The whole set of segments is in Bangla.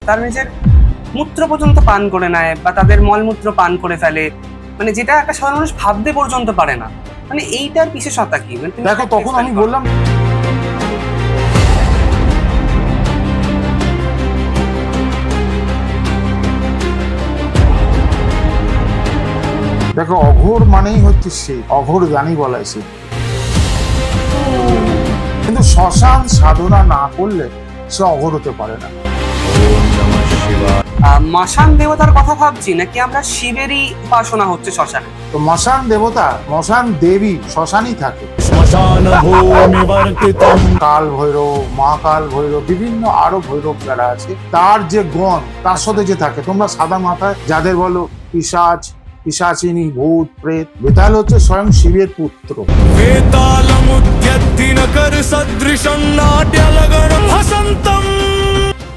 তার নিজের মূত্র পর্যন্ত পান করে নেয় বা তাদের মলমূত্র পান করে ফেলে, মানে যেটা একটা সাধারণ মানুষ ভাবতে পর্যন্ত পারে না। মানে এইটার বিশেষতা কি? মানে তুমি দেখো, তখন আমি বললাম দেখো, অঘোর মানেই হচ্ছে সে অঘোর জানি বলায় সে, কিন্তু শ্মশান সাধনা না করলে সে অঘোর হতে পারে না। মশান দেবতার কথা ভাবছি নাকি আমরা শিবেরই উপাসনা হচ্ছে শ্মশানে? তো মশান দেবতা, মশান দেবী শ্মশানই থাকে। কাল ভৈরব, মহাকাল ভৈরব, বিভিন্ন আরো ভৈরব যারা আছে, তার যে গণ তার সাথে যে থাকে, তোমরা সাদা মাথায় যাদের বলো পিশাচ, পিশাচিনী, ভূত, প্রেত, বেতাল হচ্ছে স্বয়ং শিবের পুত্র।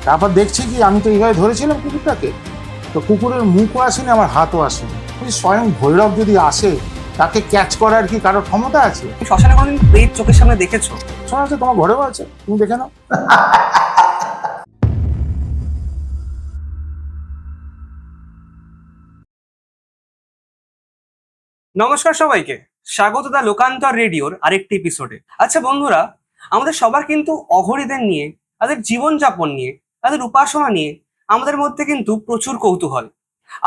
তারপর দেখছি কি, আমি তো এইভাবে ধরেছিলাম কুকুরটাকে, তো কুকুরের মুখও আসেনি, আমার হাতও আসেনি। স্বয়ং ভৈরব যদি আসে, তাকে ক্যাচ করার কি কারোর ক্ষমতা আছে? তুমি শ্মশানে কোনোদিন প্রেত চোখের সামনে দেখেছো? শোনা আছে, তোমার ঘরেও আছে, তুমি দেখে নাও। নমস্কার সবাইকে, স্বাগত দা লোকান্তর রেডিওর আরেকটি এপিসোডে। আচ্ছা বন্ধুরা, আমাদের সবার কিন্তু অঘরীদের নিয়ে, তাদের জীবনযাপন নিয়ে, তাদের উপাসনা নিয়ে আমাদের মধ্যে কিন্তু প্রচুর কৌতূহল।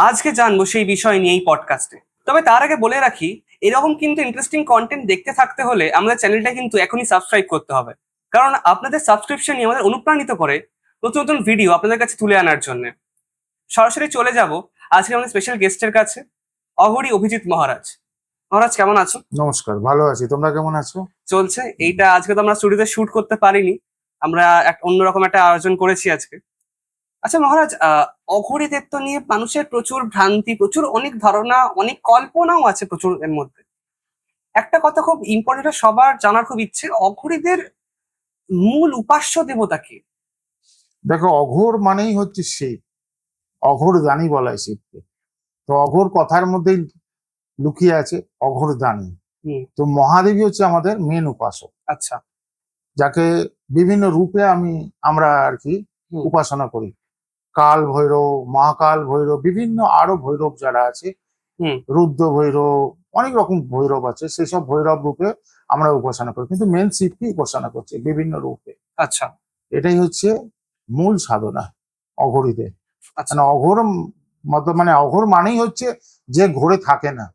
আজকে জানবো সেই বিষয় নিয়ে এই পডকাস্টে। তবে তার আগে বলে রাখি, এরকম কিন্তু ইন্টারেস্টিং কন্টেন্ট দেখতে থাকতে হলে আমাদের চ্যানেলটা কিন্তু এখনই সাবস্ক্রাইব করতে হবে, কারণ আপনাদের সাবস্ক্রিপশনই আমাদের অনুপ্রাণিত করে নতুন নতুন ভিডিও আপনাদের কাছে তুলে আনার জন্য। সরাসরি চলে যাব আজকে আমাদের স্পেশাল গেস্টের কাছে, অঘরী অভিজিৎ মহারাজ। মহারাজ কেমন আছো? নমস্কার, ভালো আছি, তোমরা কেমন আছো? চলছে। এইটা আজকে তো আমরা স্টুডিওতে শুট করতে পারিনি, আমরা অন্যরকম একটা আয়োজন করেছি আজকে। আচ্ছা মহারাজ, অঘরীদের তো নিয়ে মানুষের প্রচুর ভ্রান্তি, প্রচুর অনেক ধারণা, অনেক কল্পনাও আছে প্রচুর এর মধ্যে। একটা কথা খুব ইম্পর্টেন্ট, সবার জানার খুব ইচ্ছে, অঘরীদের মূল উপাস্য দেবতা কি? দেখো, অঘোর মানেই হচ্ছে সে অঘোর দানি বলায় শিবকে। তো অঘোর কথার মধ্যেই লুকিয়ে আছে অঘোর দানি। তো মহাদেবী হচ্ছে আমাদের মেন উপাসক, আচ্ছা। যাকে বিভিন্ন রূপে আমরা আর কি উপাসনা করি। কাল ভৈরব, মহাকাল ভৈরব, বিভিন্ন আরো ভৈরব যারা আছে, রুদ্র ভৈরব, অনেক রকম ভৈরব আছে, সেসব ভৈরব রূপে আমরা উপাসনা করি, কিন্তু মেন শিবকে উপাসনা করছে বিভিন্ন রূপে। আচ্ছা। এটাই হচ্ছে মূল সাধনা অঘরীদের। আচ্ছা। মানে অঘোর মানে অঘোর মানেই হচ্ছে যে ঘোরে থাকে না।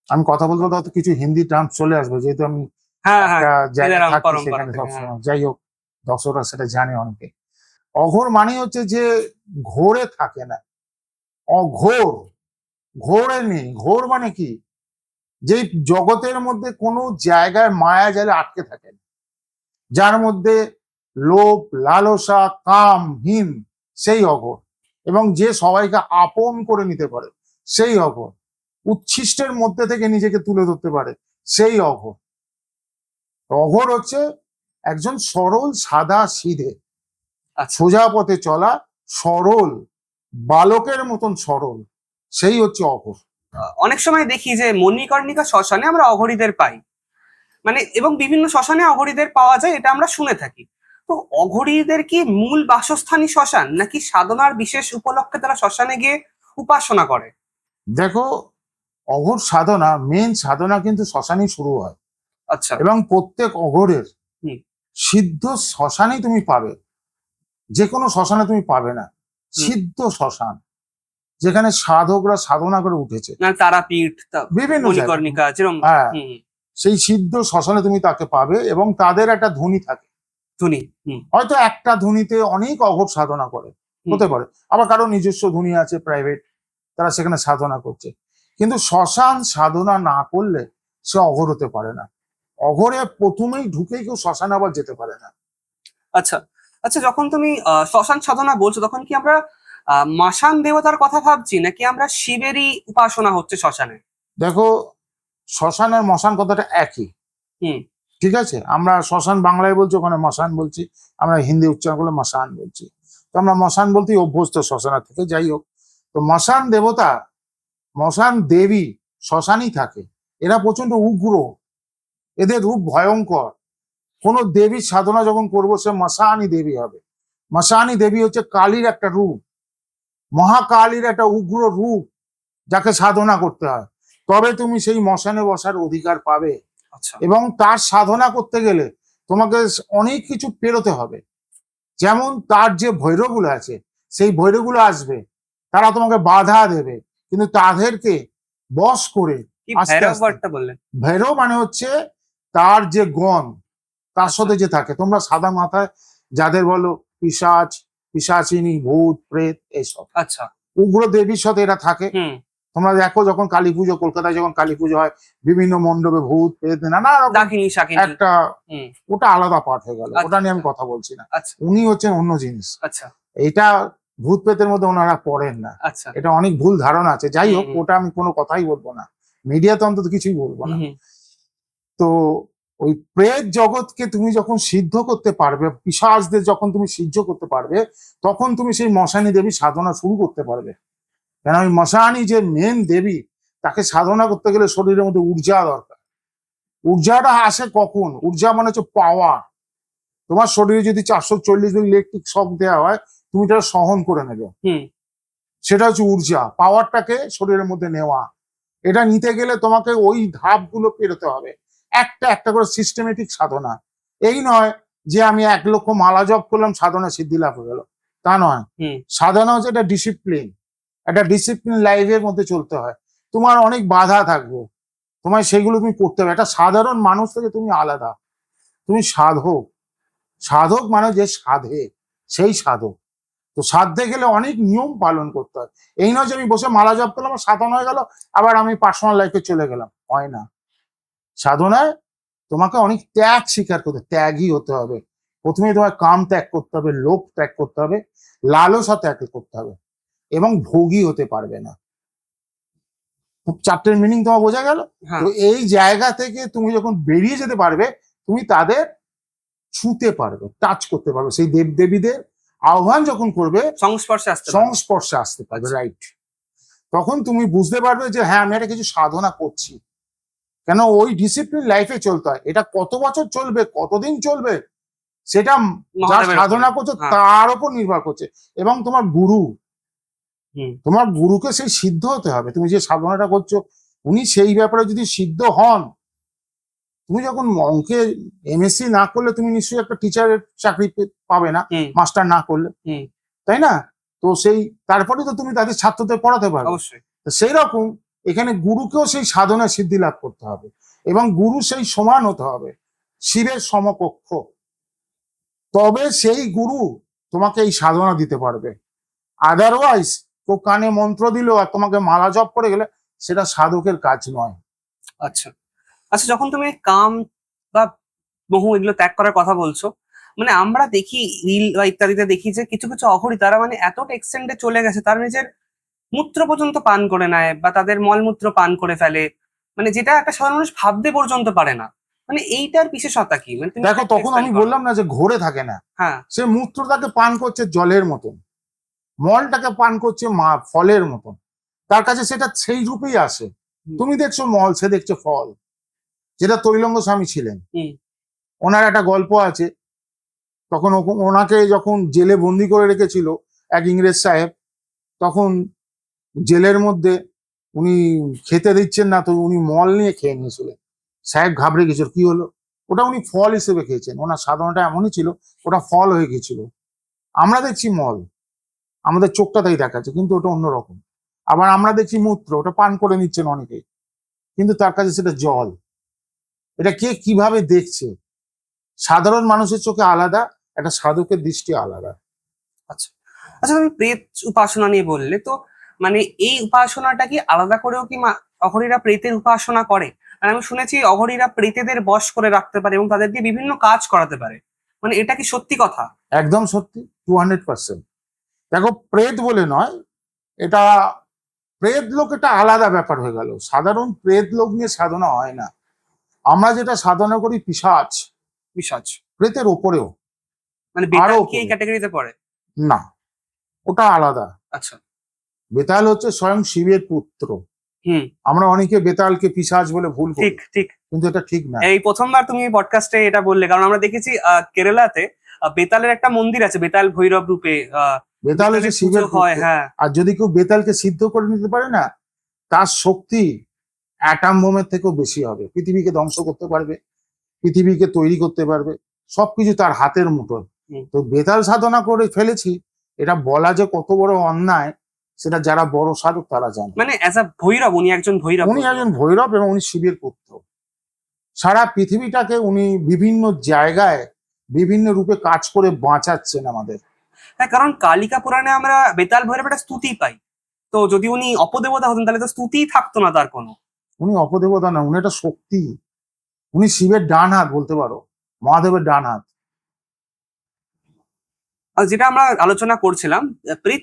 আমি কথা বলতে বলতে কিছু হিন্দি টার্ম চলে আসবে, যেহেতু আমি একটা জায়গায় থাকি সেখানে সবসময়। যাই হোক, দর্শকরা সেটা জানে অনেকে। অঘোর মানে হচ্ছে যে ঘোরে থাকে না। অঘোর, ঘোরে নেই। ঘোর মানে কি? যে জগতের মধ্যে কোনো জায়গায় মায়া জালে আটকে থাকে না, যার মধ্যে লোভ, লালসা, কাম, হিম, সেই অঘোর। এবং যে সবাইকে আপন করে নিতে পারে সেই অঘোর। উচ্ছিষ্টের মধ্যে থেকে নিজেকে তুলে ধরতে পারে সেই অঘোর। অঘোর হচ্ছে একজন সরল, সাদা সিধে, সোজা পথে চলা, সরল, বালকের মতন সরল, সেই হচ্ছে অঘোর। অনেক সময় দেখি যে মণিকর্ণিকা শ্মশানে আমরা অঘরীদের পাই, মানে এবং বিভিন্ন শ্মশানে অঘরীদের পাওয়া যায়, এটা আমরা শুনে থাকি। তো অঘরীদের কি মূল বাসস্থানই শ্মশান, নাকি সাধনার বিশেষ উপলক্ষে তারা শ্মশানে গিয়ে উপাসনা করে? দেখো, অঘোর সাধনা, মেন সাধনা কিন্তু শ্মশানেই শুরু হয়। আচ্ছা। এবং প্রত্যেক অঘোরের সিদ্ধ শ্মশানেই তুমি পাবে, যে কোনো শ্মশানে তুমি পাবে না। সিদ্ধ শ্মশান, যেখানে সাধকরা সাধনা করে উঠেছে, তারাপীঠ, বিভিন্ন মণিকর্ণিকা, যেরকম। হ্যাঁ, সেই সিদ্ধ শ্মশানে তুমি তাকে পাবে, এবং তাদের একটা ধ্বনি থাকে। ধ্বনি, হয়তো একটা ধ্বনিতে অনেক অঘোর সাধনা করে, হতে পারে। আবার কারো নিজস্ব ধ্বনি আছে প্রাইভেট, তারা সেখানে সাধনা করছে। কিন্তু শ্মশান সাধনা না করলে সে অঘোর হতে পারে না। অঘোরে প্রথমেই ঢুকেই কেউ শ্মশানে আবার যেতে পারে না। আচ্ছা। আচ্ছা, যখন তুমি শ্মশান সাধনা বলছো, তখন কি আমরা মাসান দেবতার কথা ভাবছি, নাকি আমরা শিবেরই উপাসনা হচ্ছে শ্মশানে? দেখো, শ্মশান আর মশান কথাটা একই। ঠিক আছে, আমরা শ্মশান বাংলায় বলছি, ওখানে মশান বলছি। আমরা হিন্দি উচ্চারণ করলে মশান বলছি। তো আমরা মশান বলতেই অভ্যস্ত শ্মশানের থেকে। যাই হোক, তো মশান দেবতা, মশান দেবী শ্মশানই থাকে। এরা প্রচন্ড উগ্র, এদের রূপ ভয়ঙ্কর। কোন দেবীর সাধনা যখন করবো, সে মশানই দেবী হবে। মশানি দেবী হচ্ছে কালীর একটা রূপ, মহাকালীর একটা উগ্র রূপ, যাকে সাধনা করতে হয়, তবে তুমি সেই মশানে বসার অধিকার পাবে। আচ্ছা। এবং তার সাধনা করতে গেলে তোমাকে অনেক কিছু পেরোতে হবে। যেমন তার যে ভৈরবগুলো আছে, সেই ভৈরবগুলো আসবে, তারা তোমাকে বাধা দেবে, কিন্তু তাদেরকে বশ করে আস্তে আস্তে। ভৈরব মানে হচ্ছে তার যে গণ, তার সাথে যে থাকে, তোমরা সাদা মাথায় যাদের বলো পিশাচ, পিশাচিনী, ভূত, প্রেত, এইসব। আচ্ছা। উগ্র দেবীর সাথে এরা থাকে। তোমরা দেখো যখন কালী পুজো, কলকাতায় যখন কালী পুজো হয়, বিভিন্ন মণ্ডপে ভূত, প্রেত, নানা রকম একটা, ওটা আলাদা পাঠ হয়ে গেল, ওটা নিয়ে আমি কথা বলছি না। উনি হচ্ছেন অন্য জিনিস। আচ্ছা। এটা ভূত প্রেতের মধ্যে ওনারা পড়েন না। আচ্ছা। এটা অনেক ভুল ধারণা আছে। যাই হোক, ওটা আমি কোনো কথাই বলবো না, মিডিয়াতে অন্তত কিছুই বলবো না। তো ওই প্রেত জগৎকে তুমি যখন সিদ্ধ করতে পারবে, পিশাচদের যখন তুমি সিদ্ধ করতে পারবে, তখন তুমি সেই মশানি দেবী সাধনা শুরু করতে পারবে। কেন ওই মশানি যে মেন দেবী, তাকে সাধনা করতে গেলে শরীরের মধ্যে ঊর্জা দরকার। ঊর্জাটা আসে কখন? ঊর্জা মানে হচ্ছে পাওয়ার। তোমার শরীরে যদি 440 ইলেকট্রিক শক দেওয়া হয়, তুমি এটা সহন করে নেবে, সেটা হচ্ছে ঊর্জা, পাওয়ারটাকে শরীরের মধ্যে নেওয়া। এটা নিতে গেলে তোমাকে ওই ধাপগুলো পেরোতে হবে, একটা একটা করে সিস্টেমেটিক সাধনা। এই নয় যে আমি 1 লক্ষ মালা জপ করলাম, সাধনা সিদ্ধি লাভ হয়ে গেল, তা নয়। সাধনা হচ্ছে একটা ডিসিপ্লিন, একটা ডিসিপ্লিন লাইফের মধ্যে চলতে হয়। তোমার অনেক বাধা থাকবে, তোমায় সেগুলো তুমি করতে হবে। একটা সাধারণ মানুষ থেকে তুমি আলাদা, তুমি সাধক। সাধক মানে যে সাধে, সেই সাধক। তো সাধতে গেলে অনেক নিয়ম পালন করতে হয়। এই নয় যে আমি বসে মালা জপ করলাম, সাধনা হয়ে গেল, আবার আমি পার্সোনাল লাইফে চলে গেলাম, হয় না। সাধনায় তোমাকে অনেক ত্যাগ স্বীকার করতে, ত্যাগই হতে হবে। প্রথমে তোমার কাম ত্যাগ করতে হবে, লোভ ত্যাগ করতে হবে, লালসা ত্যাগ করতে হবে, এবং ভোগী হতে পারবে না। 4টের মিনিং তোমার বোঝা গেল? তো এই জায়গা থেকে তুমি যখন বেরিয়ে যেতে পারবে, তুমি তাদের ছুঁতে পারবে, টাচ করতে পারবে। সেই দেব দেবীদের আহ্বান যখন করবে, সংস্পর্শে আসতে পারবে, রাইট। তখন তুমি বুঝতে পারবে যে হ্যাঁ, আমি একটা কিছু সাধনা করছি। কেন ওই ডিসিপ্লিন লাইফে চলতে হয়। এটা কত বছর চলবে, কতদিন চলবে, সেটা যা সাধনা করছো তার উপর নির্ভর করছে। এবং তোমার গুরু, তোমার গুরুকে সেই সিদ্ধ হতে হবে। তুমি যে সাধনাটা করছো, উনি সেই ব্যাপারে যদি সিদ্ধ হন, তুমি যখন অঙ্কে এমএসসি না করলে তুমি নিশ্চয়ই একটা টিচারের চাকরি পাবে না, মাস্টার না করলে, তাই না? তো সেই তারপরে তো তুমি তাদের ছাত্রদের পড়াতে পারবে। সেই রকম এখানে গুরুকেও সেই সাধনা সিদ্ধি লাভ করতে হবে, এবং গুরু সেই সমান হতে হবে, শিবের সমকক্ষ। তবে সেই গুরু তোমাকে এই সাধনা দিতে পারবে। আদারওয়াইজ কেউ কানে মন্ত্র দিল আর তোমাকে মালা জপ করে গেলে, সেটা সাধকের কাজ নয়। আচ্ছা আচ্ছা, যখন তুমি কাম বা মোহ এগুলো ত্যাগ করার কথা বলছো, মানে আমরা দেখি রিল বা ইত্যাদিতে দেখি যে কিছু কিছু অঘরী তারা মানে এতটা এক্সটেন্ডে চলে গেছে, তারা নিজের মূত্র পর্যন্ত পান করে নেয় বা তাদের মলমূত্র পান করে ফেলে, মানে যেটা একটা সাধারণ মানুষ ভাবতে পর্যন্ত পারে না। মানে এইটার বিশেষতা কি? মানে দেখো, তখন আমি বললাম না যে ঘোরে থাকে না, সে মূত্রটাকে পান করছে জলের মতন, মলটাকে পান করছে ফলের মতন, তার কাছে সেটা সেই রূপেই আসে। তুমি দেখছো মল, সে দেখছো ফল। যেটা তৈলঙ্গ স্বামী ছিলেন, ওনার একটা গল্প আছে। তখন ওনাকে যখন জেলে বন্দি করে রেখেছিল এক ইংরেজ সাহেব, তখন জেলের মধ্যে উনি খেতে দিচ্ছেন না, তো উনি মল নিয়ে খেয়ে নিয়েছিলেন। সাহেব ঘাবড়ে গেছিল, কি হলো? ওটা উনি ফল হিসেবে খেয়েছেন। ওনার সাধনাটা এমনই ছিল, ওটা ফল হয়ে গেছিল। আমরা দেখছি মল, আমাদের চোখটা তাই দেখাচ্ছে, কিন্তু ওটা অন্যরকম। আবার আমরা দেখছি মূত্র, ওটা পান করে নিচ্ছেন অনেকেই, কিন্তু তার কাছে সেটা জল। এটা কে কিভাবে দেখছে? সাধারণ মানুষের চোখে আলাদা, একটা সাধকের দৃষ্টি আলাদা। আচ্ছা আচ্ছা, তুমি প্রেত উপাসনা নিয়ে বললে, তো মানে এই উপাসনাটা কি আলাদা করেও কি অঘরীরা প্রেতের উপাসনা করে? আর আমি শুনেছি অঘরীরা প্রেতেদের বশ করে রাখতে পারে এবং তাদের দিয়ে বিভিন্ন কাজ করাতে পারে, মানে এটা কি সত্যি কথা? একদম সত্যি, 200%। দেখো, প্রেত বলে নয়, এটা প্রেত লোক এটা আলাদা ব্যাপার হয়ে গেল। সাধারণ প্রেত লোক নিয়ে সাধনা হয় না। আমরা যেটা সাধনা করি পিশাচ, পিশাচ প্রেতের ওপরেও, মানে বেতাল কি এই ক্যাটাগরিতে পড়ে? না, ওটা আলাদা। আচ্ছা, বেতাল হচ্ছে স্বয়ং শিবের পুত্র। আমরা অনেকে বেতালকে পিশাচ বলে ভুল করি, ঠিক ঠিক, কিন্তু এটা ঠিক না। এই প্রথমবার তুমি পডকাস্টে এটা বললে, কারণ আমরা দেখেছি কেরালাতে বেতালের একটা মন্দির আছে, বেতাল ভৈরব রূপে বেতাল হচ্ছে শিবের হয়। পুত্র। হ্যাঁ, আর যদি কেউ বেতালকে সিদ্ধ করে নিতে পারে না, তার শক্তি অ্যাটম বোমের থেকেও বেশি হবে। পৃথিবীকে ধ্বংস করতে পারবে, পৃথিবীকে তৈরি করতে পারবে, সবকিছু তার হাতের মুঠোয়। তো বেতাল সাধনা করে ফেলেছি, এটা বলা যে কত বড় অন্যায়, সেটা যারা বড় সাধক তারা জানে। মানে অ্যাজ আ ভৈরব, উনি একজন ভৈরব। উনি একজন ভৈরব এবং উনি শিবের পুত্র। সারা পৃথিবীটাকে উনি বিভিন্ন জায়গায় বিভিন্ন রূপে কাজ করে বাঁচাচ্ছেন আমাদের। হ্যাঁ, কারণ কালিকা পুরাণে আমরা বেতাল ভৈরব একটা স্তুতি পাই। তো যদি উনি অপদেবতা হতেন তাহলে তো স্তুতিই থাকতো না তার কোনো। উনি অপদেবতা না, উনি একটা শক্তি। উনি শিবের ডান হাত বলতে পারো, মহাদেবের ডান হাত। আর যেটা আমরা আলোচনা করছিলাম, প্রেত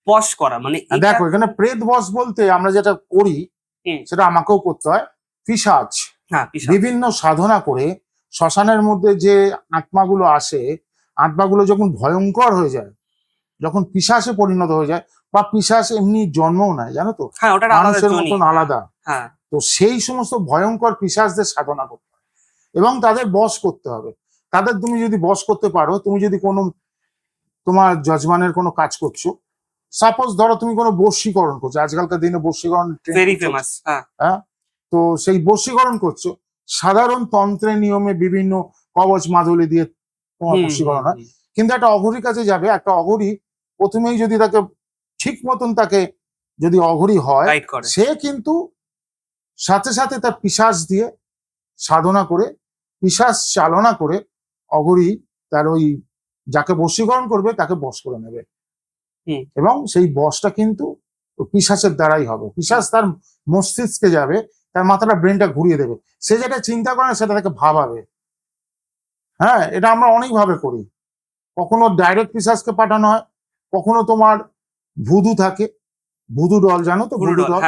বশ করা, মানে দেখো এখানে প্রেত বশ বলতে আমরা যেটা করি সেটা আমাকেও করতে হয়। পিশাচ, হ্যাঁ, বিভিন্ন সাধনা করে শ্মশানের মধ্যে যে আত্মাগুলো আসে, আত্মাগুলো যখন ভয়ঙ্কর হয়ে যায়, যখন পিশাচে পরিণত হয়ে যায়, বা পিশাচ এমনি জন্মও নেয়, জানো তো, হ্যাঁ, ওটা মানুষের মতন আলাদা। হ্যাঁ, তো সেই সমস্ত ভয়ঙ্কর পিশাচদের সাধনা করতে হবে এবং তাদের বশ করতে হবে। তাদের তুমি যদি বশ করতে পারো, তুমি যদি কোনো তোমার যজমানের কোনো কাজ করছো, সাপোজ ধরো তুমি কোনো বশীকরণ করছো, আজকালকার দিনে বশীকরণ ভেরি ফেমাস। হ্যাঁ, তো সেই বশীকরণ করছো, সাধারণ তন্ত্রের নিয়মে বিভিন্ন কবচ মাদুলি দিয়ে তোমার বশীকরণ হয়। কিন্তু একটা অঘরীর কাছে যাবে, একটা অঘরী প্রথমেই যদি তাকে ঠিক মতন তাকে যদি অঘরী হয়, সে কিন্তু সাথে সাথে তার পিশাচ দিয়ে সাধনা করে, পিশাচ চালনা করে অঘরী তার ওই যাকে বশীকরণ করবে তাকে বশ করে নেবে। এবং সেই বশটা কিন্তু পিশাচের দ্বারাই হবে। পিশাচ তার মস্তিষ্কে যাবে, তার মাথাটা ব্রেনটা ঘুরিয়ে দেবে, সে যেটা চিন্তা করে সেটা তাকে ভাবাবে। হ্যাঁ, এটা আমরা অনেকভাবে করি। কখনো ডাইরেক্ট পিশাচকে পাঠানো হয়, কখনো তোমার ভুদু থাকে, ভুদু ডল, জানো তো ভুদু ডল,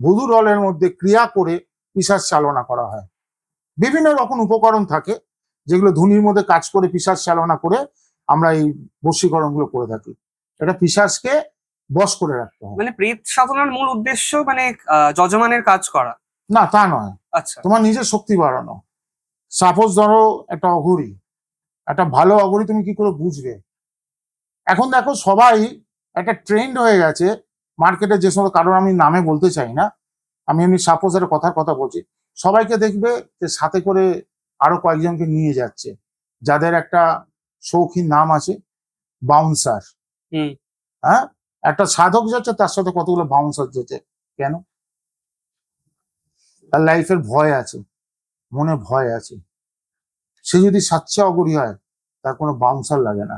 ভুদু ডলের মধ্যে ক্রিয়া করে পিশাচ চালনা করা হয়। বিভিন্ন রকম উপকরণ থাকে যেগুলো ধুনির মধ্যে কাজ করে পিশাচ চালনা করে আমরা এই বশীকরণ গুলো করে থাকি। এটা পিশাচকে বশ করে রাখতে হবে। মানে প্রেত সাধনার মূল উদ্দেশ্য মানে যজমানের কাজ করা না, তা নয়। আচ্ছা, তোমার নিজের শক্তি বাড়ানো। সাপোজ ধরো একটা অঘরী, একটা ভালো অঘরী তুমি কি করে বুঝবে? এখন দেখো সবাই একটা ট্রেন্ড হয়ে গেছে মার্কেটে, যে সমস্ত, কারণ আমি নামে বলতে চাই না, আমি এমনি সাপোজ একটা কথার কথা বলছি, সবাইকে দেখবে যে সাথে করে আরো কয়েকজনকে নিয়ে যাচ্ছে, যাদের একটা শৌখিন নাম আছে বাউন্সার। হ্যাঁ, একটা সাধক যাচ্ছে, তার সাথে কতগুলো বাউন্সার যাচ্ছে। কেন? তার লাইফের ভয় আছে, মনে ভয় আছে। সে যদি সাচ্চা অগরী হয়, তার কোনো বাউন্সার লাগে না।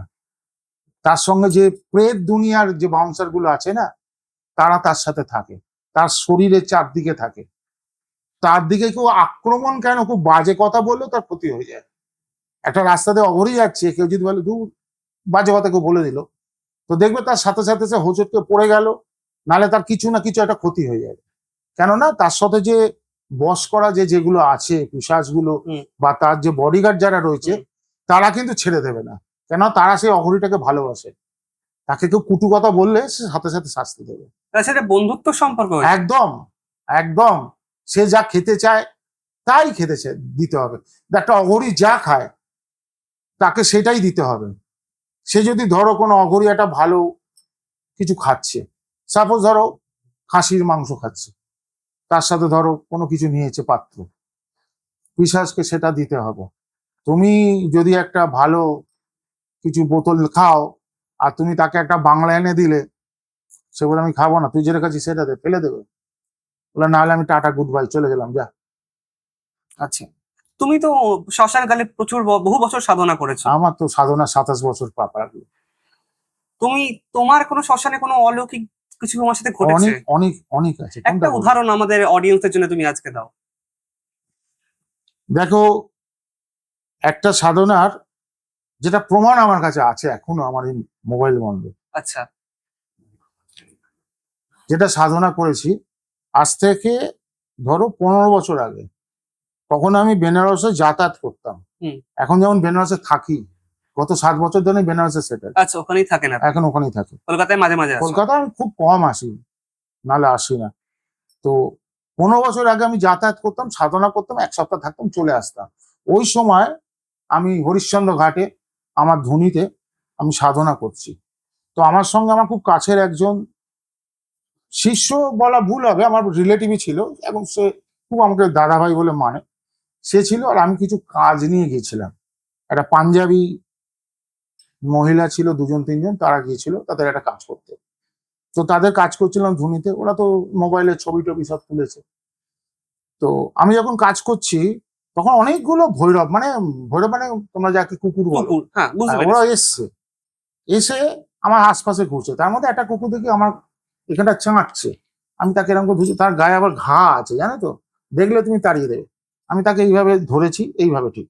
তার সঙ্গে যে প্রেত দুনিয়ার যে বাউন্সার গুলো আছে না, তারা তার সাথে থাকে, তার শরীরের চারদিকে থাকে। তার দিকে কেউ আক্রমণ কেন, খুব বাজে কথা বললেও তার ক্ষতি হয়ে যায়। একটা রাস্তাতে অঘরী যাচ্ছে, কেউ যদি বলে দূর, বাজে কথা কেউ বলে দিল, তো দেখবে তার সাথে সাথে সে হোঁচটকে পড়ে গেল, নালে তার কিছু না কিছু একটা ক্ষতি হয়ে যাবে। কেননা তার সাথে যে বশ করা যেগুলো আছে পিশাচগুলো, বা তার যে বডিগার্ড যারা রয়েছে, তারা কিন্তু ছেড়ে দেবে না। কেন? তারা সেই অঘরীটাকে ভালোবাসে। তাকে কেউ কুটু কথা বললে সে সাথে সাথে শাস্তি দেবে। সেটা বন্ধুত্ব সম্পর্ক। একদম একদম। সে যা খেতে চায় তাই খেতে দিতে হবে। একটা অঘরী যা খায় তাকে সেটাই দিতে হবে। সে যদি ধরো কোনো অঘরী একটা ভালো কিছু খাচ্ছে, সাপোজ ধরো খাসির মাংস খাচ্ছে, তার সাথে ধরো কোনো কিছু নিয়েছে পাত্র, পিশাচকে সেটা দিতে হবে। তুমি যদি একটা ভালো কিছু বোতল খাও আর তুমি তাকে একটা বাংলা এনে দিলে, সে বলে আমি খাবো না, তুই যেটা খাচ্ছিস সেটা দে, ফেলে দেবে। বলে না হলে আমি টাটা গুড বাই, চলে গেলাম, যা। আচ্ছা, তুমি তো শ্মশান কালে প্রচুর বহু বছর সাধনা করেছো। আমার তো সাধনা 27 বছর পাপা। তুমি তোমার কোনো শ্মশানে কোনো অলৌকিক কিছু তোমার সাথে ঘটেছে? অনেক অনেক অনেক আছে। একটা উদাহরণ আমাদের অডিয়েন্সের জন্য তুমি আজকে দাও। দেখো, একটা সাধনার যেটা প্রমাণ আমার কাছে আছে এখনো আমার এই মোবাইল বন্ধে। আচ্ছা, যেটা সাধনা করেছি আজ থেকে ধরো 15 বছর আগে, তখন আমি বেনারসে যাতায়াত করতাম। এখন যেমন বেনারসে থাকি, গত 7 বছর ধরে বেনারসে সেটেল। আচ্ছা, ওখানেই থাকেন? এখন ওখানেই থাকি। কলকাতায় মাঝে মাঝে? কলকাতায় আমি খুব কম আসি, নালে আসি না। তো 15 বছর আগে আমি যাতায়াত করতাম, সাধনা করতাম, 1 সপ্তাহ থাকতাম, চলে আসতাম। ওই সময় আমি হরিশ্চন্দ্র ঘাটে আমার ধুনিতে আমি সাধনা করছি। তো আমার সঙ্গে আমার খুব কাছের একজন শিষ্য বলা ভুল হবে, আমার রিলেটিভই ছিল, এবং সে খুব আমাকে দাদাভাই বলে মানে, সে ছিল। আর আমি কিছু কাজ নিয়ে গিয়েছিলাম, একটা পাঞ্জাবি মহিলা ছিল, দুজন তিনজন, তারা গিয়েছিল তাদের একটা কাজ করতে। তো তাদের কাজ করছিলাম ধুনিতে, ওরা তো মোবাইলে ছবি টবি সব তুলেছে। তো আমি যখন কাজ করছি তখন অনেকগুলো ভৈরব, মানে ভৈরব মানে তোমরা যাকে কুকুর বলো, কুকুর, হ্যাঁ বুঝতে ওরা পেরেছি। এসছে, এসে আমার আশপাশে ঘুরছে। তার মধ্যে একটা কুকুর দেখি আমার এখানটা চাঁটছে। আমি তাকে এরকম করে ধরছি, তার গায়ে আবার ঘা আছে, জানো তো, দেখলে তুমি তাড়িয়ে দেবে। আমি তাকে এইভাবে ধরেছি, এইভাবে ঠিক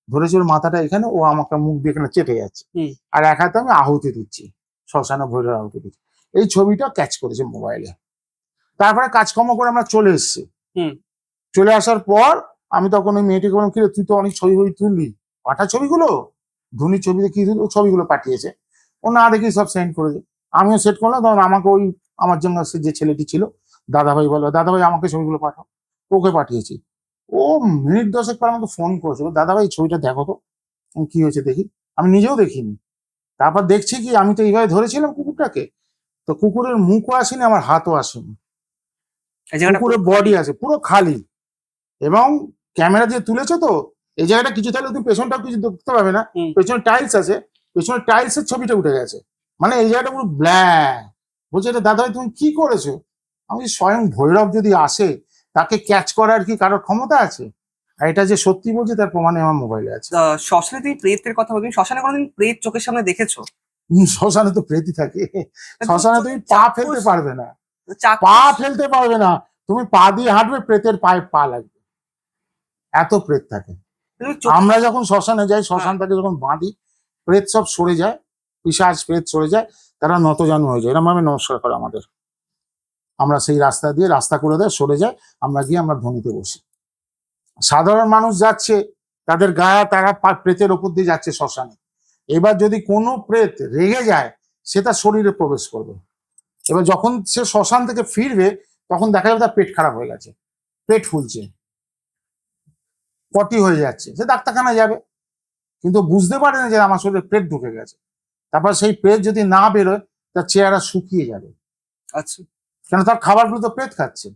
ধরেছি, ওর মাথাটা এখানে, ও আমাকে মুখ দিয়ে এখানে চেপে যাচ্ছে। আর এক হাতে আমি আহুতি দিচ্ছি, শ্মশানে ভৈরব আহুতি দিচ্ছি। এই ছবিটা ক্যাচ করেছে মোবাইলে। তারপরে কাজকর্ম করে আমরা চলে এসেছি। চলে আসার পর আমি তখন ওই মেয়েটিকে বললাম, কিরে তুই তো অনেক ছবি তুললি, পাঠা ছবিগুলো, ধোনির ছবিতে কি তুললি? ও ছবিগুলো পাঠিয়েছে, ও না দেখি সব সেন্ড করেছে। আমিও সেট করলাম, তখন আমাকে ওই আমার জন্য যে ছেলেটি ছিল, দাদাভাই বলো, দাদাভাই আমাকে ছবিগুলো পাঠাও, ওকে পাঠিয়েছি। ও মিনিট 10 পর আমাকে ফোন করেছে, দাদাভাই ছবিটা দেখো তো। কি হয়েছে দেখি। আমি নিজেও দেখিনি। তারপর দেখছি কি, আমি তো এইভাবে ধরেছিলাম কুকুরটাকে, তো কুকুরের মুখও আসেনি, আমার হাতও আসেনি, কুকুরের বডি আছে পুরো খালি। এবং ক্যামেরা দিয়ে তুলেছে তো, এই জায়গাটা কিছু থাকলে তুমি পেছনটাও কিছু দেখতে পাবে না, পেছনে টাইলস আছে, পেছনে টাইলসের ছবিটা উঠে গেছে, মানে এই জায়গাটা পুরো ব্ল্যাক। বলছে, এটা দাদা ভাই তুমি কি করেছো? আমি স্বয়ং ভৈরব যদি আসে, তাকে ক্যাচ করার কি কারোর ক্ষমতা আছে? আর এটা যে সত্যি বলছে তার প্রমাণে আমার মোবাইলে আছে। শ্মশানে তুমি প্রেতের কথা বলছো, শ্মশানে কোনোদিন প্রেত চোখের সামনে দেখেছো? শ্মশানে তো প্রেতই থাকে, শ্মশানে তুমি পা ফেলতে পারবে না, পা চাক্ষুষ ফেলতে পারবে না, তুমি পা দিয়ে হাঁটবে, প্রেতের পায়ে পা লাগবে, এত প্রেত থাকে। তুমি চোখে আমরা যখন শ্মশানে যাই, শ্মশান হ্যাঁ, থেকে যখন বাঁধি, প্রেত সব সরে যায়, পিশাচ প্রেত সরে যায়, তারা নতজানু হয়ে যায়, এরকম ভাবে নমস্কার করে আমাদের। আমরা সেই রাস্তা দিয়ে, রাস্তা করে দেয়, সরে যায়, আমরা গিয়ে আমরা ধনিতে বসি। সাধারণ মানুষ যাচ্ছে, তাদের গায়ে তারা প্রেতের ওপর দিয়ে যাচ্ছে শ্মশানে। এবার যদি কোনো প্রেত রেগে যায়, সে তার শরীরে প্রবেশ করবে। এবার যখন সে শ্মশান থেকে ফিরবে, তখন দেখা যাবে তার পেট খারাপ হয়ে গেছে, পেট ফুলছে, পটি হয়ে যাচ্ছে, সে ডাক্তারখানায় যাবে, কিন্তু বুঝতে পারে না যে আমার শরীরে পেট ঢুকে গেছে। তারপর সেই পেট যদি না বেরোয়, তার চেহারা শুকিয়ে যাবে। আচ্ছা, কেন, তার খাবারগুলো তো প্রেত খাচ্ছে।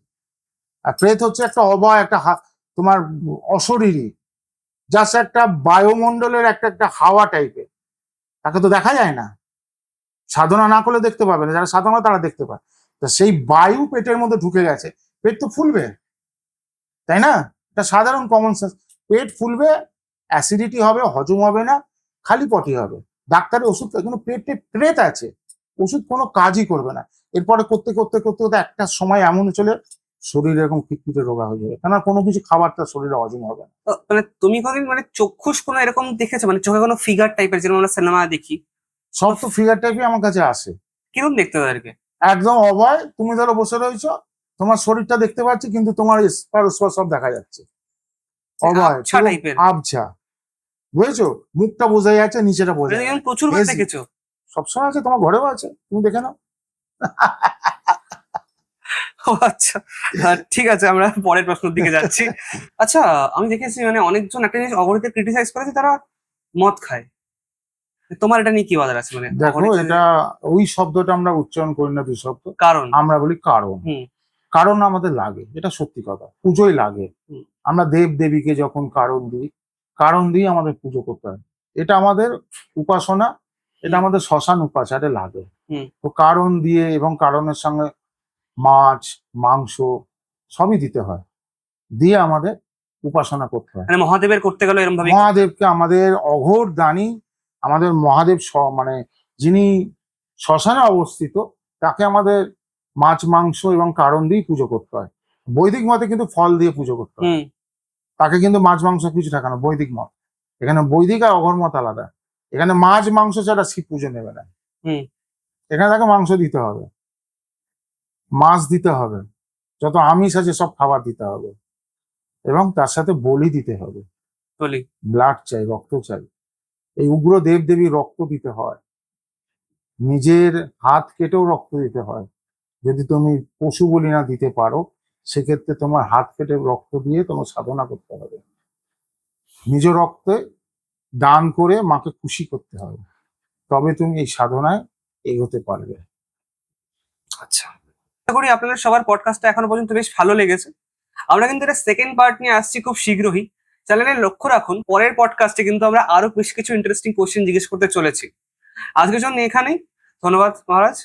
আর প্রেত হচ্ছে একটা অবয়, একটা তোমার অশরীরী, জাস্ট একটা বায়ুমণ্ডলের একটা একটা হাওয়া টাইপের, তাকে তো দেখা যায় না, সাধনা না করলে দেখতে পাবে না, যারা সাধনা তারা দেখতে পায়। তো সেই বায়ু পেটের মধ্যে ঢুকে গেছে, পেট তো ফুলবে, তাই না? এটা সাধারণ কমন সেন্স। পেট ফুলবে, অ্যাসিডিটি হবে, হজম হবে না, খালি পটি হবে। ডাক্তারের ওষুধ, কিন্তু পেটে প্রেত আছে, ওষুধ কোনো কাজই করবে না। এরপরে করতে করতে করতে করতে একটা সময় এমন চলে, শরীরে এরকম খিটখিটে রোগা হয়ে যাবে, কেন কোনো কিছু খাবার তার শরীরে হজম হবে না। মানে তুমি কোনোদিন মানে চক্ষুষ কোনো এরকম দেখেছো, মানে চোখে কোনো ফিগার টাইপের, যেরকম আমরা সিনেমা দেখি? সব তো ফিগার টাইপই আমার কাছে আসে। কিরকম দেখতে তাদেরকে? একদম অভয়, তুমি ধরো বসে রয়েছো, তোমার শরীরটা দেখতে পাচ্ছি, কিন্তু তোমার স্পার স্পার সব দেখা যাচ্ছে, অভয় টাইপের, আবছা, বুঝেছো? মুখটা বোঝা যাচ্ছে, নিচেটা বোঝা যাচ্ছে। প্রচুর বার দেখেছো? সবসময় আছে, তোমার ঘরেও আছে, তুমি দেখে নাও। ও আচ্ছা, ঠিক আছে, আমরা পরের প্রশ্নের দিকে যাচ্ছি। আচ্ছা, আমি দেখেছি মানে অনেকজন একটা জিনিস অগণিতে ক্রিটিসাইজ করেছে, তারা মদ খায়। তোমার এটা নিয়ে কি বলার আছে? মানে দেখো, এটা ওই শব্দটা আমরা উচ্চারণ করি না, দুই শব্দ, কারণ আমরা বলি কারণ। কারণ আমাদের লাগে, এটা সত্যি কথা, পুজোই লাগে। আমরা দেব দেবীকে যখন কারণ দিই, কারণ দিয়ে আমাদের পুজো করতে হয়, এটা আমাদের উপাসনা, এটা আমাদের শ্মশান উপাচারে লাগে। তো কারণ দিয়ে, এবং কারণের সঙ্গে মাছ মাংস সবই দিতে হয়, দিয়ে আমাদের উপাসনা করতে হয়। মানে মহাদেবের করতে গেলে এরকম ভাবে মহাদেবকে, আমাদের অঘোর দানী, আমাদের মহাদেব মানে যিনি শ্মশানে অবস্থিত, তাকে আমাদের মাছ মাংস এবং কারণ দিয়ে পুজো করতে হয়। বৈদিক মতে কিন্তু ফল দিয়ে পুজো করতে হয়, তাকে কিন্তু মাছ মাংস কিছু থাকে না, বৈদিক মত। এখানে বৈদিক আর অঘর মত আলাদা। এখানে মাছ মাংস ছাড়া শিব পুজো নেবে না, এখানে তাকে মাংস দিতে হবে, মাছ দিতে হবে, যত আমিষ আছে সব খাবার দিতে হবে, এবং তার সাথে বলি দিতে হবে, ব্লাড চাই, রক্ত চাই। এই উগ্র দেব দেবী রক্ত দিতে হয়, নিজের হাত কেটেও রক্ত দিতে হয়। যদি তুমি পশু বলি না দিতে পারো, সেক্ষেত্রে তোমার হাত কেটে রক্ত দিয়ে তোমার সাধনা করতে হবে। নিজ রক্তে দান করে মাকে খুশি করতে হবে, তবে তুমি এই সাধনায় এগোতে পারবে। আচ্ছা, আশা করি আপনাদের সবার পডকাস্টটা এখনো পর্যন্ত বেশ ভালো লেগেছে। আমরা কিন্তু এটা সেকেন্ড পার্ট নিয়ে আসছি খুব শীঘ্রই। চ্যানেলে লক্ষ্য রাখুন, পরের পডকাস্টে কিন্তু আমরা আরো বেশ কিছু ইন্টারেস্টিং কোশ্চেন জিজ্ঞেস করতে চলেছি। আজকের জন্য এখানেই, ধন্যবাদ মহারাজ।